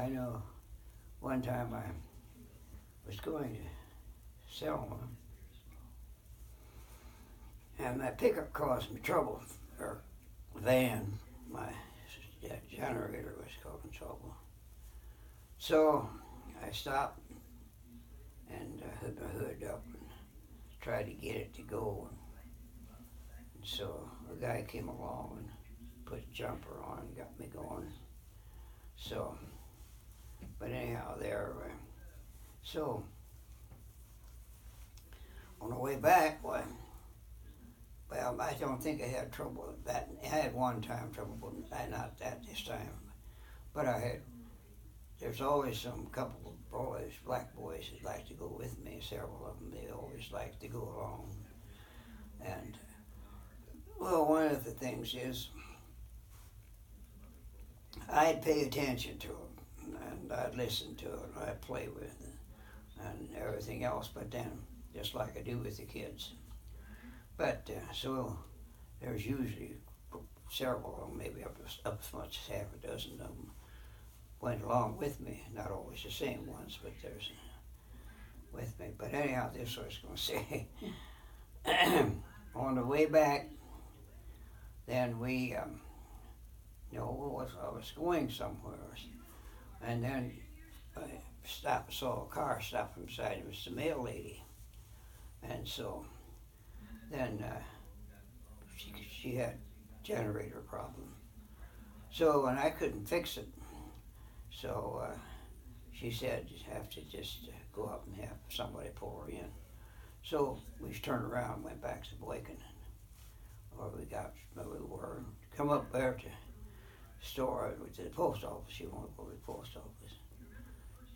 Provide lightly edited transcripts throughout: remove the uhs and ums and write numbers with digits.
I know one time I was going to sell one, and that pickup caused me trouble, or van, my generator was causing trouble. So I stopped and hooked my hood up and tried to get it to go. And so a guy came along and put a jumper on and got me going. So, but anyhow, so on the way back, well, I don't think I had trouble with that. I had one time trouble, but not that this time. But there's always some couple of boys, black boys, that like to go with me, several of them. They always like to go along. And, well, one of the things is I'd pay attention to them, and I'd listen to it, I'd play with it, and everything else, but then, just like I do with the kids. But, so, there's usually several of them, maybe up as much as half a dozen of them, went along with me, not always the same ones, but there's with me. But anyhow, this is what I was going to say. On the way back, then we, I was going somewhere, and then I saw a car stop beside it. It was the mail lady, and so then she had generator problem. So, and I couldn't fix it. So she said you have to just go up and have somebody pull her in. So we turned around and went back to Boykin, or we were come up there to the store, to the post office. She wanted to go to the post office.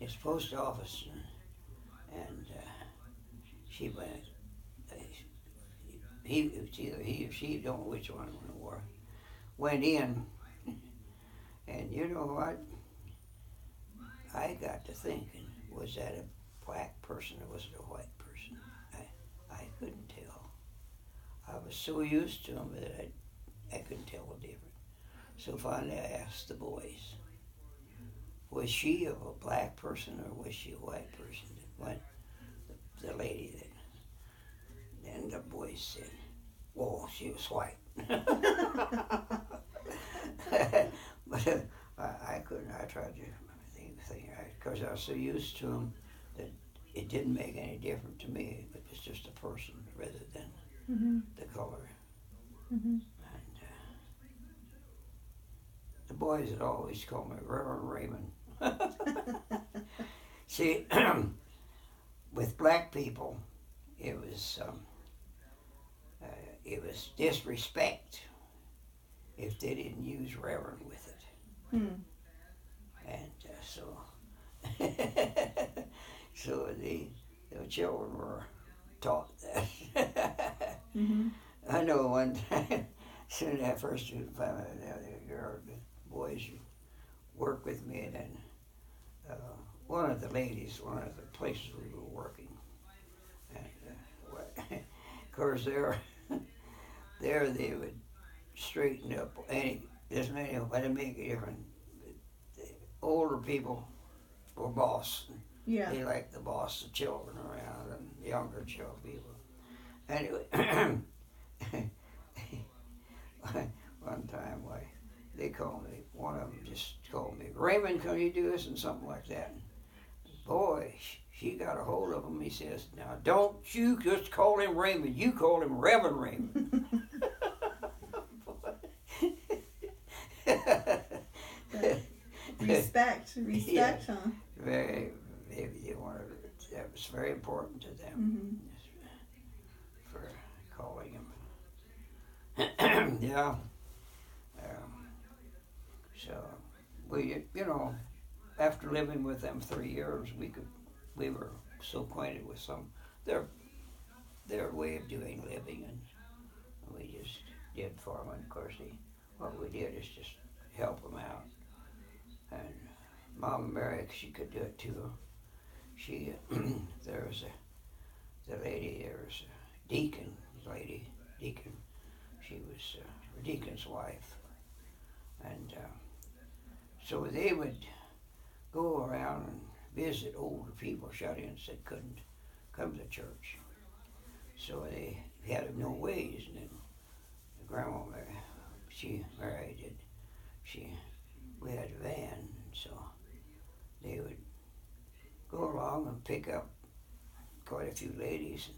It's post office, and she went. It was either he or she, don't know which one it was. Went in, and you know what? I got to thinking, was that a black person or was it a white person? I couldn't tell. I was so used to them that I couldn't tell the difference. So finally I asked the boys, was she of a black person or was she a white person? The lady that, and the boys said, oh, she was white. But I couldn't, I tried to think, because I was so used to them that it didn't make any difference to me. It was just a person rather than the color. And the boys had always called me Reverend Raymond. See, with black people, it was disrespect if they didn't use Reverend with it. And so the children were taught that. I know one time, soon as I first found out the boys worked with me, and then one of the ladies, one of the places we were working, and of course there they would straighten up it didn't make a difference. The older people were boss. Yeah. They liked the boss of children around and younger children people. Anyway, one time one of them just called me, Raymond, can you do this? And something like that. And boy, she got a hold of him. He says, now don't you just call him Raymond, you call him Reverend Raymond. Respect, Yeah. huh? That was very important to them for calling him. Yeah. So we, after living with them 3 years, we were so acquainted with their way of doing living, and we just did for them. And of course, what we did is just help them out. And Mama Mary, she could do it too. There was a deacon. She was a deacon's wife, and so go around and visit older people, shut-ins that couldn't come to church. So they had no ways, and then the grandma, she married it. We had a van, and so they would go along and pick up quite a few ladies.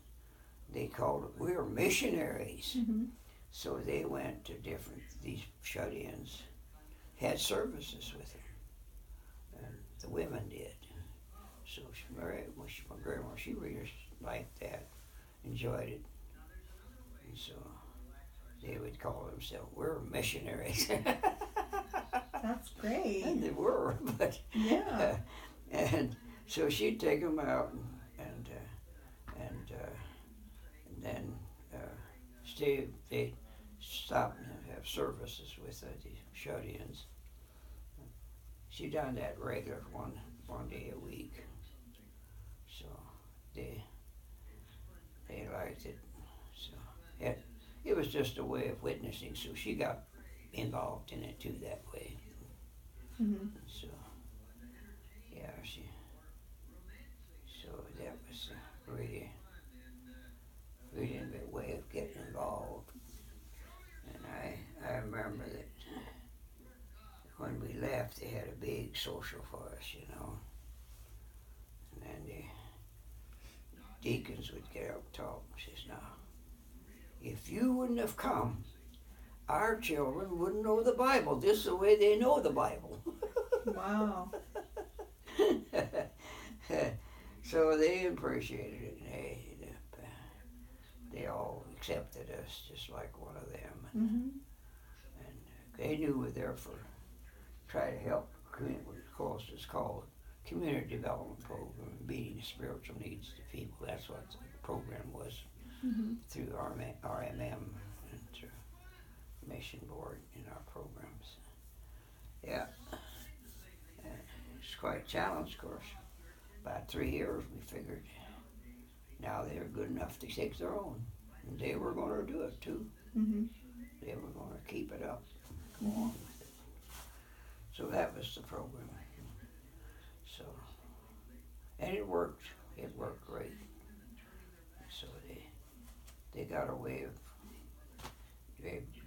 They called it, we were missionaries. Mm-hmm. So they went to these shut-ins, had services with them, and the women did. So my grandma, she really liked that, enjoyed it. And so they would call themselves, we're missionaries. That's great. And they were, but Yeah. and so she'd take them out and then they'd stop and have services with the shut-ins. She done that regular one day a week. So they liked it. So it was just a way of witnessing. So she got involved in it too that way. Mm-hmm. So yeah, so that was really a good way of getting involved. And I remember that when we left, they had a big social for us, And then the deacons would get up and talk and says, now, if you wouldn't have come, our children wouldn't know the Bible. This is the way they know the Bible. Wow. So they appreciated it. They all accepted us just like one of them. Mm-hmm. And they knew we were there for try to help what it's called Community Development Program, meeting the spiritual needs of the people. That's what the program was, Mm-hmm. through RMM and through Mission Board in our programs. Yeah, it's quite a challenge, of course. About 3 years, we figured now they were good enough to take their own, and they were going to do it too. Mm-hmm. They were going to keep it up, go on with it. So that was the program. So, and it worked. It worked great. So they got a way of,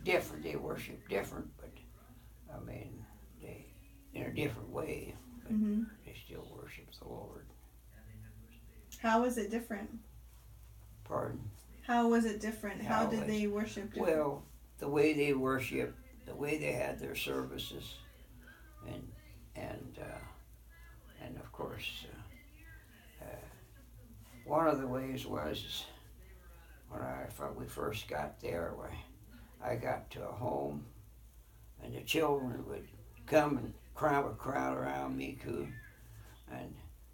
different. They worship different, but I mean, they in a different way, but Mm-hmm. they still worship the Lord. How was it different? Pardon? How was it different? How did they worship different? Well, the way they worshiped, the way they had their services, and of course, one of the ways was when we first got there, I got to a home, and the children would come and crowd around me too, and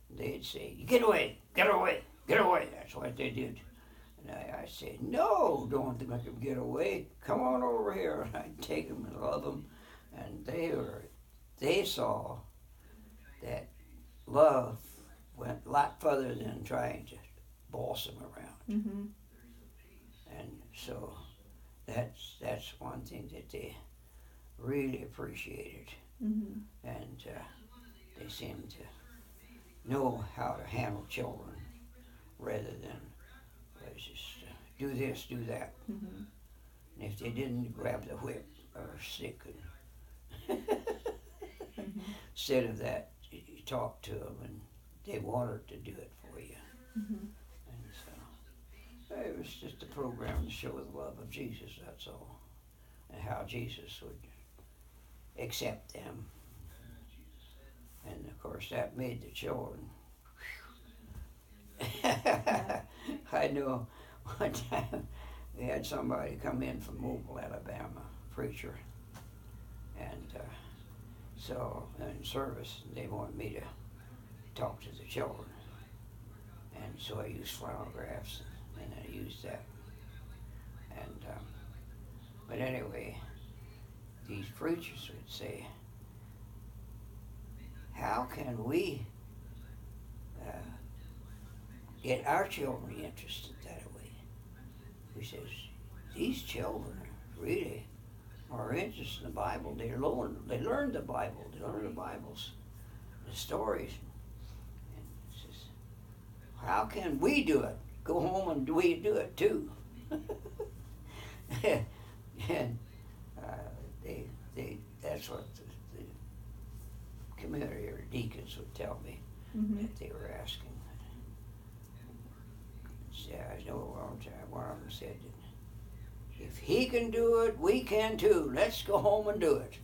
they'd say, "Get away, get away, get away." That's what they did. And I said, "No, don't make them get away. Come on over here." And I'd take them and love them, and they saw that love went a lot further than trying to boss them around. Mm-hmm. And so that's one thing that they really appreciated, Mm-hmm. and they seemed to know how to handle children rather than just do this, do that. Mm-hmm. And if they didn't, grab the whip or stick and Mm-hmm. instead of that, you talk to them and they wanted to do it for you. Mm-hmm. And so it was just a program to show the love of Jesus, that's all, and how Jesus would accept them. And of course that made the children. I know one time we had somebody come in from Mobile, Alabama, preacher, and so in service they wanted me to talk to the children, and so I used flannel graphs, and I used that, and but anyway, these preachers would say, how can we get our children interested that way? He says, these children really are interested in the Bible. They learn the Bible. They learn the Bibles. the stories. And says, how can we do it? Go home and we do it too. And that's what the community or deacons would tell me that they were asking. Yeah, I know one of them said that if he can do it, we can too. Let's go home and do it.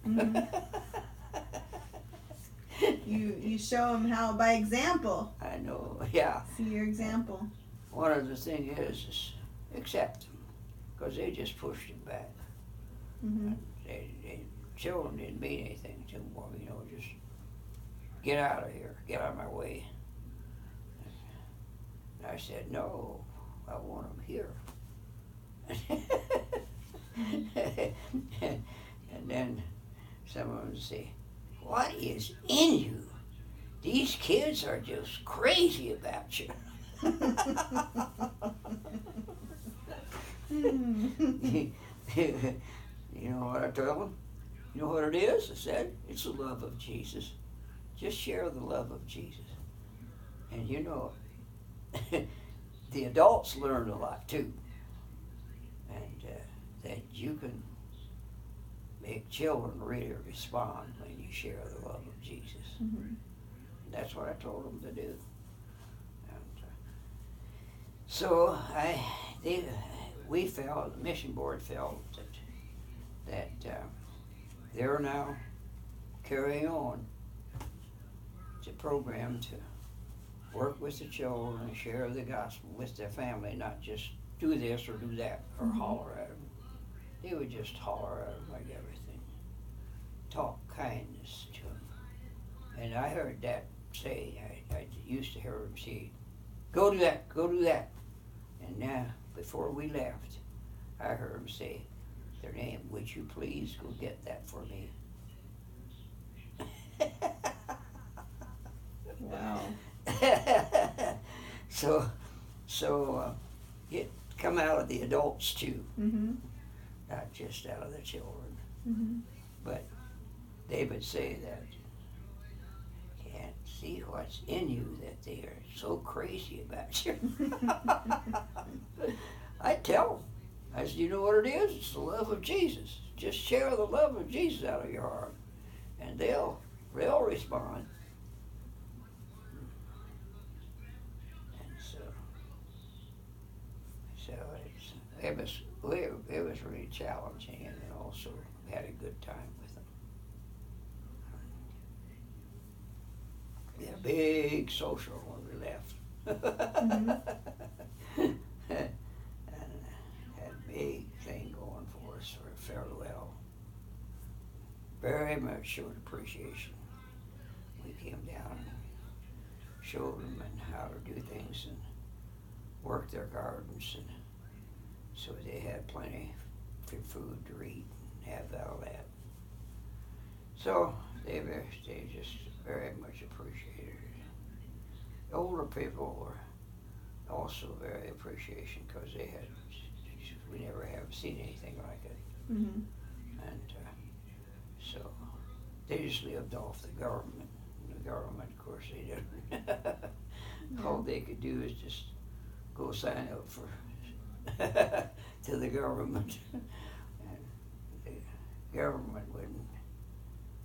You show them how by example. I know, yeah. See your example. One of the things is accept them, because they just pushed him back. Children didn't mean anything to them, just get out of here, get out of my way. And I said, no, I want them here. And then some of them say, what is in you? These kids are just crazy about you. You know what I told them? You know what it is? I said, it's the love of Jesus. Just share the love of Jesus. And the adults learned a lot too. And that you can make children really respond when you share the love of Jesus. And that's what I told them to do. And so we felt, the mission board felt that they're now carrying on the program to work with the children and share the gospel with their family, not just do this or do that or holler at them. They would just holler at them like everything. Talk kindness to them. And I heard that say, I used to hear them say, go do that, go do that. And now, before we left, I heard them say their name, would you please go get that for me? Wow. So it come out of the adults too, not just out of the children. But they would say that can't see what's in you that they are so crazy about you. I tell them, I said, you know what it is? It's the love of Jesus. Just share the love of Jesus out of your heart, and they'll respond. And so it was really challenging, and also had a good time with them. We had a big social when we left. And had a big thing going for us for a farewell. Very much showed appreciation. We came down and showed them and how to do things and work their gardens, and so they had plenty of food to eat and have all that. So they just very much appreciated it. The older people were also very appreciation, because we never have seen anything like it. And so they just lived off the government. And the government, of course, they didn't. All they could do is just go sign up for to the government. And the government wouldn't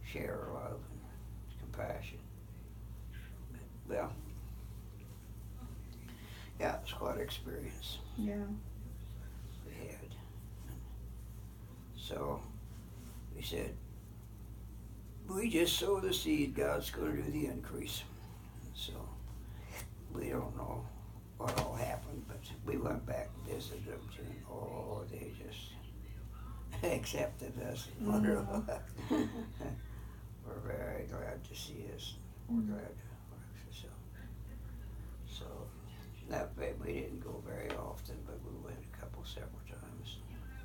share love and compassion. Well, yeah, it's quite an experience. Yeah. We had. So we said, we just sow the seed, God's going to do the increase. So we don't know what all happened, but we went back and visited them too. Oh, they just accepted us. We're very glad to see us. We're glad